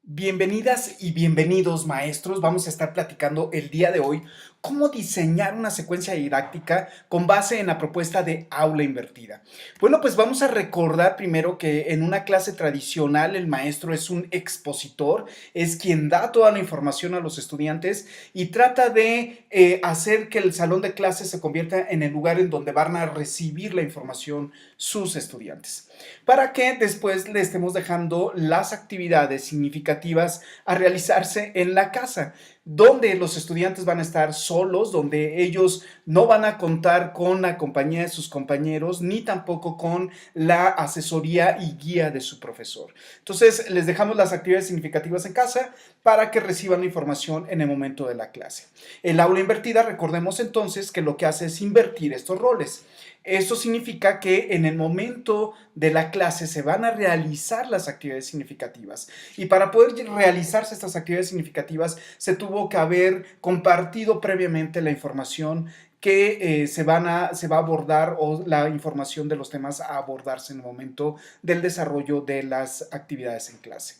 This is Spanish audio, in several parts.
Bienvenidas y bienvenidos, maestros. Vamos a estar platicando el día de hoy cómo diseñar una secuencia didáctica con base en la propuesta de aula invertida. Bueno, pues vamos a recordar primero que en una clase tradicional el maestro es un expositor, es quien da toda la información a los estudiantes y trata de hacer que el salón de clases se convierta en el lugar en donde van a recibir la información sus estudiantes, para que después le estemos dejando las actividades significativas a realizarse en la casa, donde los estudiantes van a estar solos, donde ellos no van a contar con la compañía de sus compañeros, ni tampoco con la asesoría y guía de su profesor. Entonces, les dejamos las actividades significativas en casa para que reciban la información en el momento de la clase. El aula invertida, recordemos entonces que lo que hace es invertir estos roles. Esto significa que en el momento de la clase se van a realizar las actividades significativas, y para poder realizarse estas actividades significativas se tuvo que haber compartido previamente la información que se va a abordar, o la información de los temas a abordarse en el momento del desarrollo de las actividades en clase.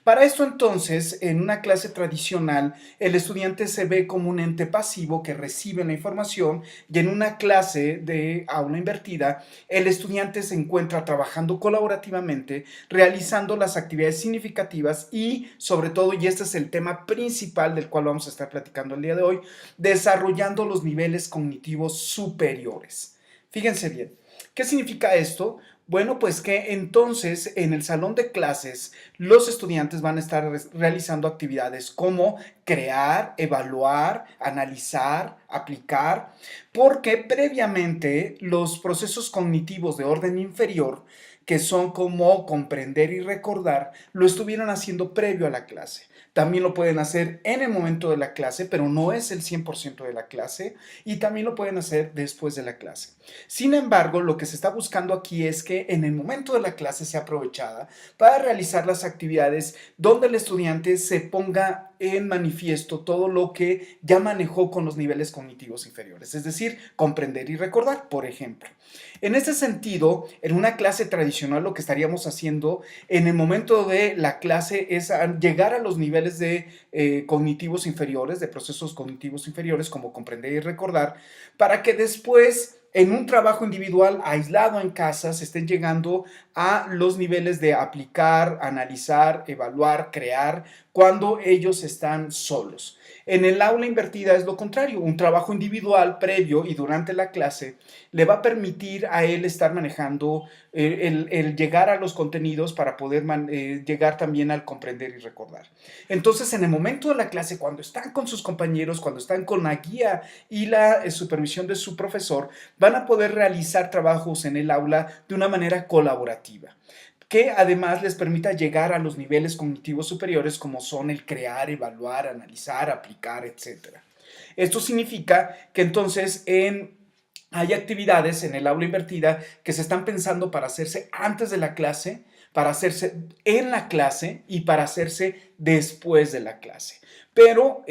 Para esto entonces, en una clase tradicional, el estudiante se ve como un ente pasivo que recibe la información, y en una clase de aula invertida, el estudiante se encuentra trabajando colaborativamente, realizando las actividades significativas y, sobre todo, y este es el tema principal del cual vamos a estar platicando el día de hoy, desarrollando los niveles cognitivos superiores. Fíjense bien, ¿qué significa esto? Bueno, pues que entonces en el salón de clases los estudiantes van a estar realizando actividades como crear, evaluar, analizar, aplicar, porque previamente los procesos cognitivos de orden inferior, que son como comprender y recordar, lo estuvieron haciendo previo a la clase. También lo pueden hacer en el momento de la clase, pero no es el 100% de la clase, y también lo pueden hacer después de la clase. Sin embargo, lo que se está buscando aquí es que en el momento de la clase sea aprovechada para realizar las actividades donde el estudiante se ponga en manifiesto todo lo que ya manejó con los niveles cognitivos inferiores, es decir, comprender y recordar, por ejemplo. En este sentido, en una clase tradicional lo que estaríamos haciendo en el momento de la clase es llegar a los niveles de cognitivos inferiores, de procesos cognitivos inferiores, como comprender y recordar, para que después en un trabajo individual aislado en casa se estén llegando a los niveles de aplicar, analizar, evaluar, crear, cuando ellos están solos. En el aula invertida es lo contrario, un trabajo individual previo y durante la clase le va a permitir a él estar manejando el llegar a los contenidos para poder llegar también al comprender y recordar. Entonces, en el momento de la clase, cuando están con sus compañeros, cuando están con la guía y la supervisión de su profesor, van a poder realizar trabajos en el aula de una manera colaborativa, que además les permita llegar a los niveles cognitivos superiores, como son el crear, evaluar, analizar, aplicar, etcétera. Esto significa que entonces hay actividades en el aula invertida que se están pensando para hacerse antes de la clase, para hacerse en la clase y para hacerse después de la clase. Pero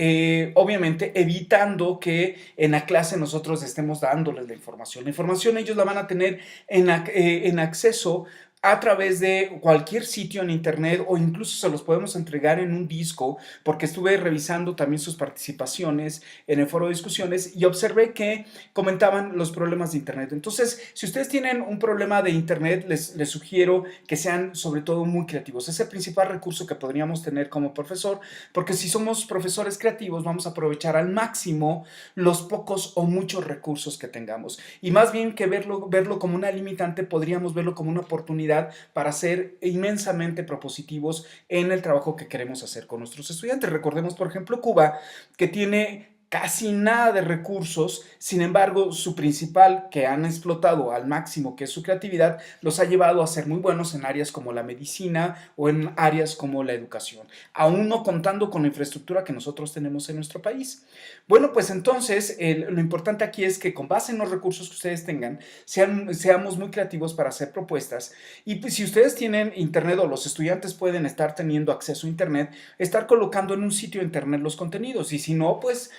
obviamente evitando que en la clase nosotros estemos dándoles la información. La información ellos la van a tener en acceso a través de cualquier sitio en internet, o incluso se los podemos entregar en un disco, porque estuve revisando también sus participaciones en el foro de discusiones y observé que comentaban los problemas de internet. Entonces, si ustedes tienen un problema de internet, les sugiero que sean sobre todo muy creativos. Es el principal recurso que podríamos tener como profesor, porque si somos profesores creativos vamos a aprovechar al máximo los pocos o muchos recursos que tengamos, y más bien que verlo como una limitante, podríamos verlo como una oportunidad para ser inmensamente propositivos en el trabajo que queremos hacer con nuestros estudiantes. Recordemos, por ejemplo, Cuba, que tiene casi nada de recursos, sin embargo, su principal, que han explotado al máximo, que es su creatividad, los ha llevado a ser muy buenos en áreas como la medicina o en áreas como la educación, aún no contando con la infraestructura que nosotros tenemos en nuestro país. Bueno, pues entonces, lo importante aquí es que con base en los recursos que ustedes tengan, seamos muy creativos para hacer propuestas, y pues, si ustedes tienen internet, o los estudiantes pueden estar teniendo acceso a internet, estar colocando en un sitio de internet los contenidos, y si no, pues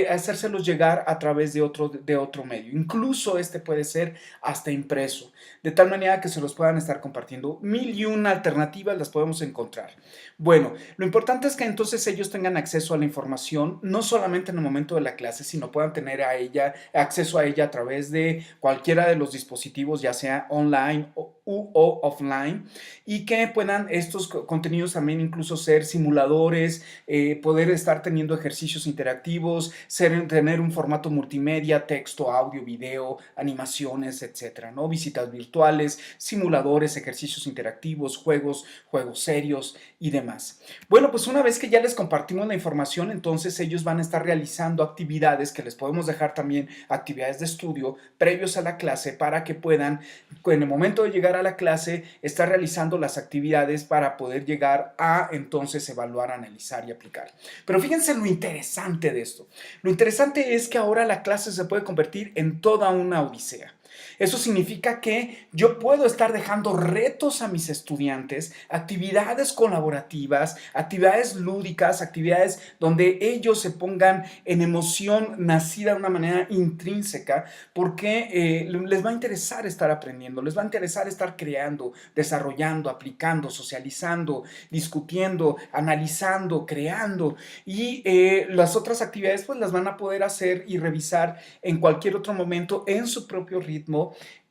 hacérselos llegar a través de otro medio. Incluso este puede ser hasta impreso, de tal manera que se los puedan estar compartiendo. Mil y una alternativas las podemos encontrar. Bueno, lo importante es que entonces ellos tengan acceso a la información, no solamente en el momento de la clase, sino puedan tener acceso a ella a través de cualquiera de los dispositivos, ya sea online o offline, y que puedan estos contenidos también incluso ser simuladores, poder estar teniendo ejercicios interactivos, tener un formato multimedia, texto, audio, video, animaciones, etcétera, ¿no? Visitas virtuales, simuladores, ejercicios interactivos, juegos serios y demás. Bueno, pues una vez que ya les compartimos la información, entonces ellos van a estar realizando actividades que les podemos dejar también, actividades de estudio previos a la clase, para que puedan, en el momento de llegar a la clase, estar realizando las actividades para poder llegar a entonces evaluar, analizar y aplicar. Pero fíjense lo interesante de esto. Lo interesante es que ahora la clase se puede convertir en toda una odisea. Eso significa que yo puedo estar dejando retos a mis estudiantes, actividades colaborativas, actividades lúdicas, actividades donde ellos se pongan en emoción nacida de una manera intrínseca, porque les va a interesar estar aprendiendo, les va a interesar estar creando, desarrollando, aplicando, socializando, discutiendo, analizando, creando, y las otras actividades pues las van a poder hacer y revisar en cualquier otro momento en su propio ritmo,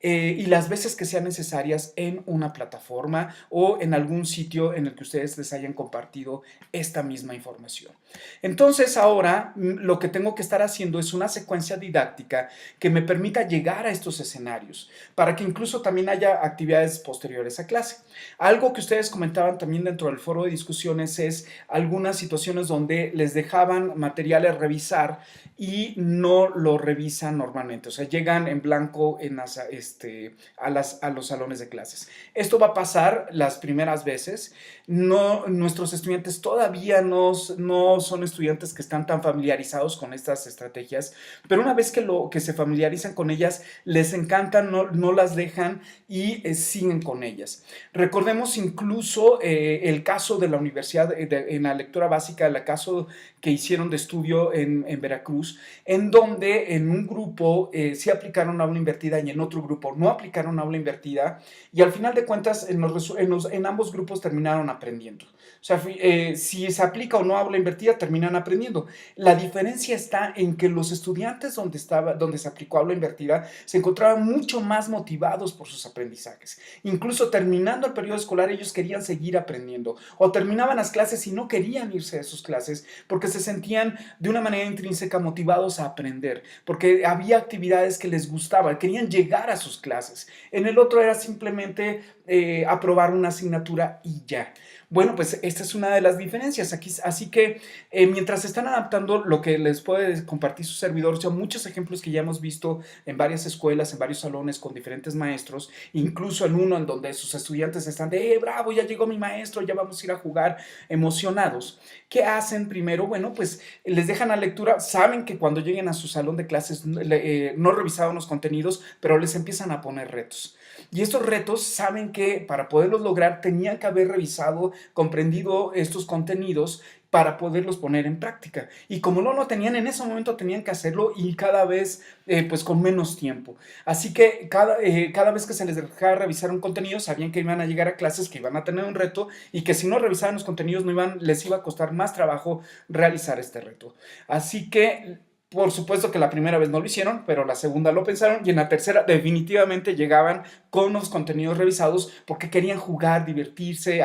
y las veces que sean necesarias en una plataforma o en algún sitio en el que ustedes les hayan compartido esta misma información. Entonces ahora lo que tengo que estar haciendo es una secuencia didáctica que me permita llegar a estos escenarios, para que incluso también haya actividades posteriores a clase. Algo que ustedes comentaban también dentro del foro de discusiones es algunas situaciones donde les dejaban materiales revisar y no lo revisan normalmente, o sea, llegan en blanco a los salones de clases. Esto va a pasar las primeras veces. No, nuestros estudiantes todavía no son estudiantes que están tan familiarizados con estas estrategias, pero una vez que se familiarizan con ellas, les encantan, no las dejan y siguen con ellas. Recordemos incluso el caso de la universidad, en la lectura básica, el caso que hicieron de estudio en Veracruz, en donde en un grupo sí aplicaron aula invertida y en otro grupo no aplicaron aula invertida, y al final de cuentas en ambos grupos terminaron aprendiendo. O sea, si se aplica o no aula invertida, terminan aprendiendo. La diferencia está en que los estudiantes donde se aplicó aula invertida se encontraban mucho más motivados por sus aprendizajes. Incluso terminando el periodo escolar, ellos querían seguir aprendiendo, o terminaban las clases y no querían irse de sus clases porque se sentían de una manera intrínseca motivados a aprender, porque había actividades que les gustaban, querían llegar a sus clases. En el otro era simplemente aprobar una asignatura y ya. Bueno, pues esta es una de las diferencias aquí, así que mientras se están adaptando, lo que les puede compartir su servidor son muchos ejemplos que ya hemos visto en varias escuelas, en varios salones con diferentes maestros, incluso en uno en donde sus estudiantes están de bravo, ya llegó mi maestro, ya vamos a ir a jugar, emocionados. ¿Qué hacen primero? Bueno, pues les dejan la lectura, saben que cuando lleguen a su salón de clases no revisaron los contenidos, pero les empiezan a poner retos. Y estos retos saben que para poderlos lograr tenían que haber revisado, comprendido estos contenidos para poderlos poner en práctica. Y como no lo tenían en ese momento, tenían que hacerlo, y cada vez pues con menos tiempo. Así que cada vez que se les dejaba revisar un contenido, sabían que iban a llegar a clases, que iban a tener un reto, y que si no revisaban los contenidos les iba a costar más trabajo realizar este reto. Así que por supuesto que la primera vez no lo hicieron, pero la segunda lo pensaron, y en la tercera definitivamente llegaban con los contenidos revisados porque querían jugar, divertirse,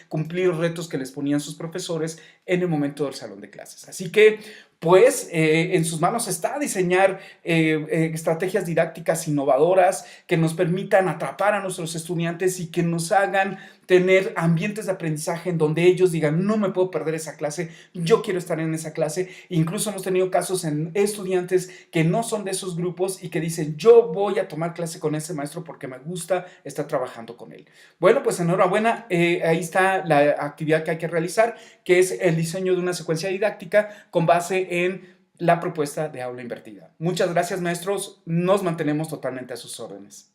cumplir retos que les ponían sus profesores en el momento del salón de clases. Así que pues en sus manos está diseñar estrategias didácticas innovadoras que nos permitan atrapar a nuestros estudiantes y que nos hagan tener ambientes de aprendizaje en donde ellos digan, no me puedo perder esa clase, yo quiero estar en esa clase. Incluso hemos tenido casos en estudiantes que no son de esos grupos y que dicen, yo voy a tomar clase con ese maestro porque me gusta estar trabajando con él. Bueno, pues enhorabuena, ahí está la actividad que hay que realizar, que es el diseño de una secuencia didáctica con base en la propuesta de aula invertida. Muchas gracias, maestros, nos mantenemos totalmente a sus órdenes.